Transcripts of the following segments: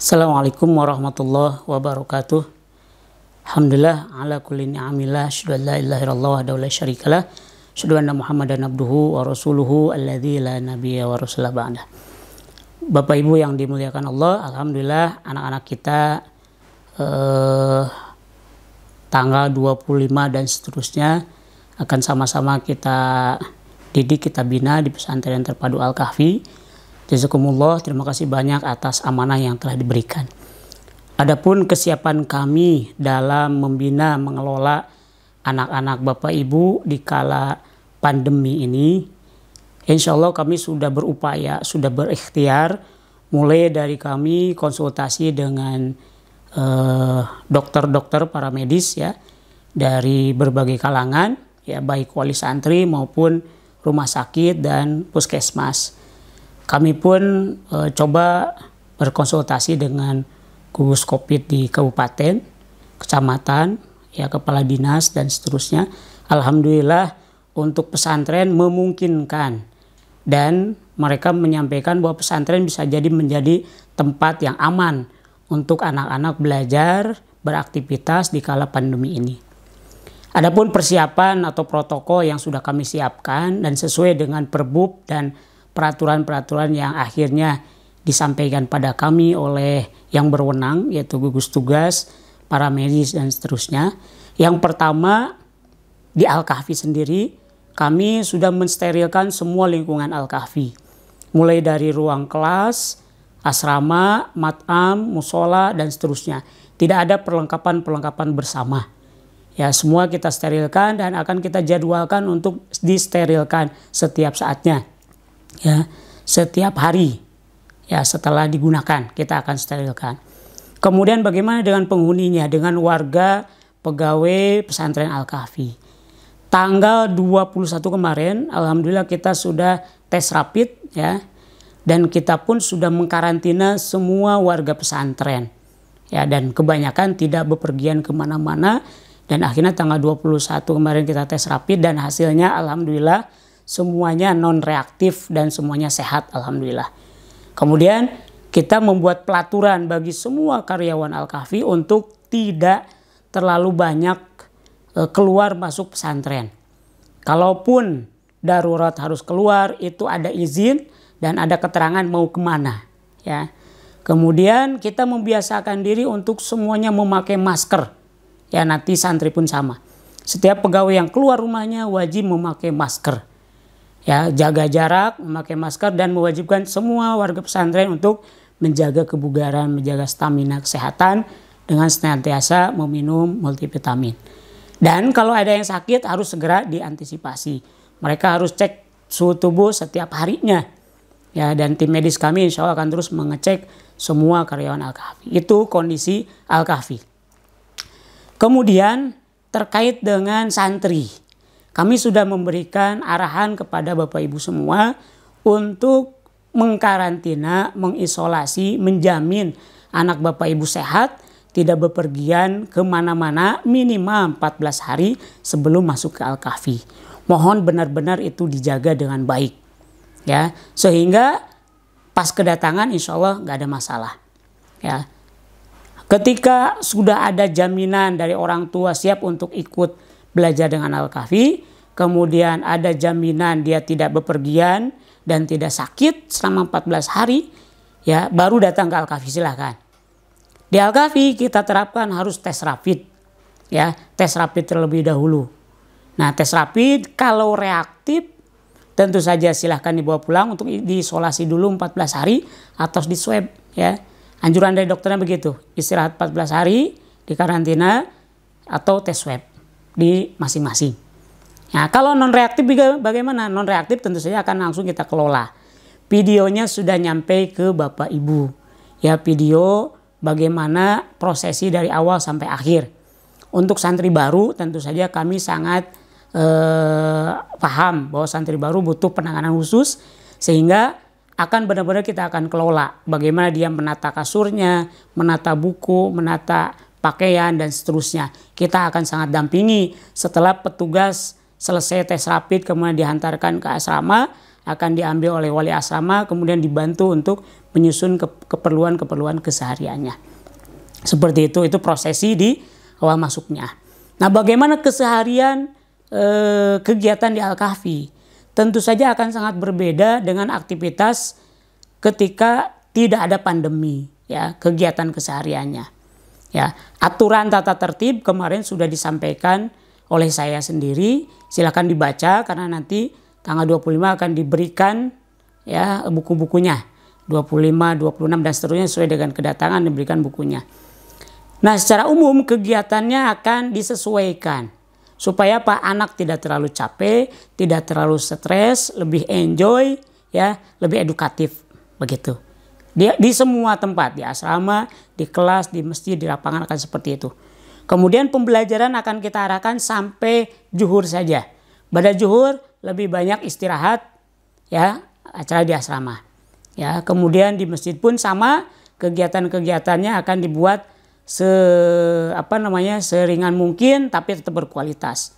Assalamualaikum warahmatullahi wabarakatuh. Alhamdulillah ala kulli ni'amillah, asyhadu an la ilaha illallah wahdahu la syarikalah, asyhadu anna Muhammadan abduhu wa rasuluhu alladzi la nabiyya wa rasula ba'dah. Bapak Ibu yang dimuliakan Allah, alhamdulillah anak-anak kita tanggal 25 dan seterusnya akan sama-sama kita didik, kita bina di pesantren terpadu Al-Kahfi. Jazakumullah, terima kasih banyak atas amanah yang telah diberikan. Adapun kesiapan kami dalam membina, mengelola anak-anak Bapak Ibu di kala pandemi ini, insya Allah kami sudah berupaya, sudah berikhtiar, mulai dari kami konsultasi dengan dokter-dokter para medis ya, dari berbagai kalangan ya, baik wali santri maupun rumah sakit dan puskesmas. Kami pun coba berkonsultasi dengan gugus COVID di kabupaten, kecamatan, ya, kepala dinas dan seterusnya. Alhamdulillah untuk pesantren memungkinkan dan mereka menyampaikan bahwa pesantren bisa jadi menjadi tempat yang aman untuk anak-anak belajar, beraktivitas di kala pandemi ini. Adapun persiapan atau protokol yang sudah kami siapkan dan sesuai dengan Perbub dan peraturan-peraturan yang akhirnya disampaikan pada kami oleh yang berwenang, yaitu gugus tugas, para medis dan seterusnya. Yang pertama, di Al-Kahfi sendiri kami sudah mensterilkan semua lingkungan Al-Kahfi, mulai dari ruang kelas, asrama, mat'am, musola dan seterusnya. Tidak ada perlengkapan-perlengkapan bersama. Ya, semua kita sterilkan dan akan kita jadwalkan untuk disterilkan setiap saatnya. Ya, setiap hari ya, setelah digunakan kita akan sterilkan. Kemudian bagaimana dengan penghuninya, dengan warga pegawai pesantren Al-Kahfi? Tanggal 21 kemarin alhamdulillah kita sudah tes rapid ya, dan kita pun sudah mengkarantina semua warga pesantren ya, dan kebanyakan tidak bepergian kemana-mana. Dan akhirnya tanggal 21 kemarin kita tes rapid dan hasilnya alhamdulillah semuanya non reaktif dan semuanya sehat alhamdulillah. Kemudian kita membuat pelaturan bagi semua karyawan Al-Kahfi untuk tidak terlalu banyak keluar masuk pesantren. Kalaupun darurat harus keluar itu ada izin dan ada keterangan mau kemana ya. Kemudian kita membiasakan diri untuk semuanya memakai masker ya, nanti santri pun sama. Setiap pegawai yang keluar rumahnya wajib memakai masker. Ya, jaga jarak, memakai masker dan mewajibkan semua warga pesantren untuk menjaga kebugaran, menjaga stamina kesehatan dengan senantiasa meminum multivitamin. Dan kalau ada yang sakit harus segera diantisipasi. Mereka harus cek suhu tubuh setiap harinya. Ya, dan tim medis kami insya Allah akan terus mengecek semua karyawan Al-Kahfi. Itu kondisi Al-Kahfi. Kemudian terkait dengan santri. Kami sudah memberikan arahan kepada Bapak Ibu semua untuk mengkarantina, mengisolasi, menjamin anak Bapak Ibu sehat, tidak bepergian kemana-mana minimal 14 hari sebelum masuk ke Al-Kahfi. Mohon benar-benar itu dijaga dengan baik. Ya, sehingga pas kedatangan insya Allah nggak ada masalah. Ya. Ketika sudah ada jaminan dari orang tua siap untuk ikut belajar dengan Al-Kahfi, kemudian ada jaminan dia tidak bepergian dan tidak sakit selama 14 hari, ya baru datang ke Al-Kahfi silahkan. Di Al-Kahfi kita terapkan harus tes rapid, ya tes rapid terlebih dahulu. Nah tes rapid kalau reaktif tentu saja silahkan dibawa pulang untuk diisolasi dulu 14 hari atau di swab ya. Anjuran dari dokternya begitu, istirahat 14 hari di karantina atau tes swab di masing-masing. Nah, kalau non reaktif bagaimana? Non reaktif tentu saja akan langsung kita kelola. Videonya sudah nyampe ke Bapak Ibu. Ya, video bagaimana prosesi dari awal sampai akhir. Untuk santri baru tentu saja kami sangat paham bahwa santri baru butuh penanganan khusus, sehingga akan benar-benar kita akan kelola bagaimana dia menata kasurnya, menata buku, menata pakaian dan seterusnya. Kita akan sangat dampingi setelah petugas selesai tes rapid kemudian dihantarkan ke asrama, akan diambil oleh wali asrama kemudian dibantu untuk menyusun keperluan-keperluan kesehariannya. Seperti itu prosesi di awal masuknya. Nah, bagaimana keseharian kegiatan di Al-Kahfi? Tentu saja akan sangat berbeda dengan aktivitas ketika tidak ada pandemi, ya, kegiatan kesehariannya. Ya, aturan tata tertib kemarin sudah disampaikan oleh saya sendiri. Silakan dibaca karena nanti tanggal 25 akan diberikan ya buku-bukunya. 25, 26 dan seterusnya sesuai dengan kedatangan diberikan bukunya. Nah, secara umum kegiatannya akan disesuaikan supaya Pak anak tidak terlalu capek, tidak terlalu stres, lebih enjoy, ya, lebih edukatif begitu. Di semua tempat, di asrama, di kelas, di masjid, di lapangan akan seperti itu. Kemudian pembelajaran akan kita arahkan sampai zuhur saja. Pada zuhur lebih banyak istirahat, ya, acara di asrama. Ya, kemudian di masjid pun sama, kegiatan-kegiatannya akan dibuat seringan mungkin tapi tetap berkualitas.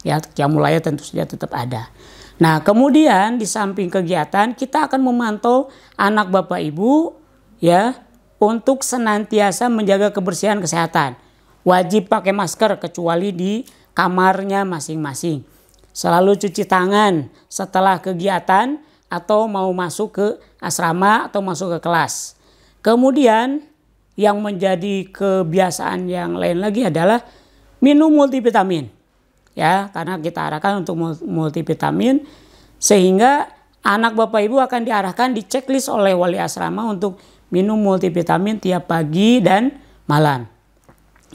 Ya, qiyamul lail tentu saja tetap ada. Nah, kemudian di samping kegiatan kita akan memantau anak Bapak Ibu ya untuk senantiasa menjaga kebersihan kesehatan. Wajib pakai masker kecuali di kamarnya masing-masing. Selalu cuci tangan setelah kegiatan atau mau masuk ke asrama atau masuk ke kelas. Kemudian yang menjadi kebiasaan yang lain lagi adalah minum multivitamin. Ya, karena kita arahkan untuk multivitamin sehingga anak Bapak Ibu akan diarahkan di checklist oleh wali asrama untuk minum multivitamin tiap pagi dan malam.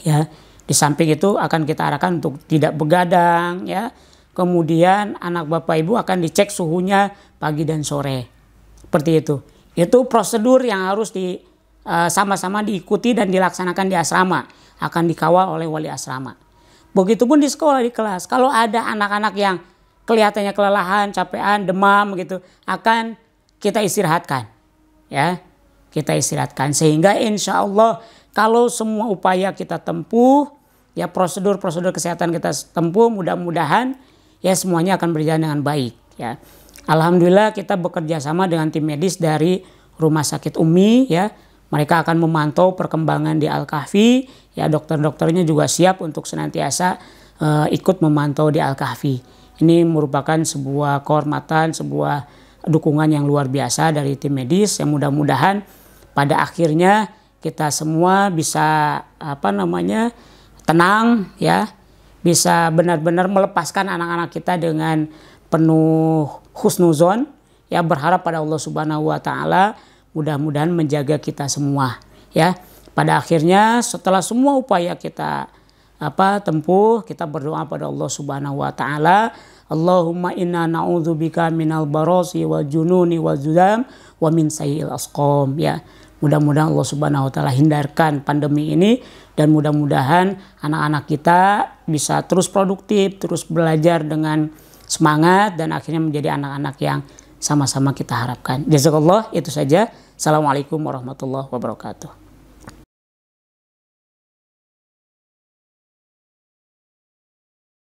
Ya, di samping itu akan kita arahkan untuk tidak begadang ya. Kemudian anak Bapak Ibu akan dicek suhunya pagi dan sore. Seperti itu. Itu prosedur yang harus sama-sama diikuti dan dilaksanakan di asrama, akan dikawal oleh wali asrama. Begitupun di sekolah, di kelas. Kalau ada anak-anak yang kelihatannya kelelahan, capean, demam gitu, akan kita istirahatkan. Ya, kita istirahatkan sehingga insya Allah kalau semua upaya kita tempuh, ya prosedur-prosedur kesehatan kita tempuh, mudah-mudahan ya semuanya akan berjalan dengan baik. Ya, alhamdulillah kita bekerja sama dengan tim medis dari Rumah Sakit Umi. Ya, mereka akan memantau perkembangan di Al-Kahfi. Ya, dokter-dokternya juga siap untuk senantiasa ikut memantau di Al-Kahfi. Ini merupakan sebuah kehormatan, sebuah dukungan yang luar biasa dari tim medis yang mudah-mudahan pada akhirnya kita semua bisa tenang ya, bisa benar-benar melepaskan anak-anak kita dengan penuh husnuzon ya, berharap pada Allah Subhanahu wa taala mudah-mudahan menjaga kita semua ya. Pada akhirnya setelah semua upaya kita tempuh, kita berdoa pada Allah Subhanahu wa taala, Allahumma inna na'udzubika minal barasi wal jununi wal judam wa min sayyi'il asqam ya. Mudah-mudahan Allah Subhanahu wa taala hindarkan pandemi ini dan mudah-mudahan anak-anak kita bisa terus produktif, terus belajar dengan semangat dan akhirnya menjadi anak-anak yang sama-sama kita harapkan. Jazakallah, itu saja. Assalamualaikum warahmatullahi wabarakatuh.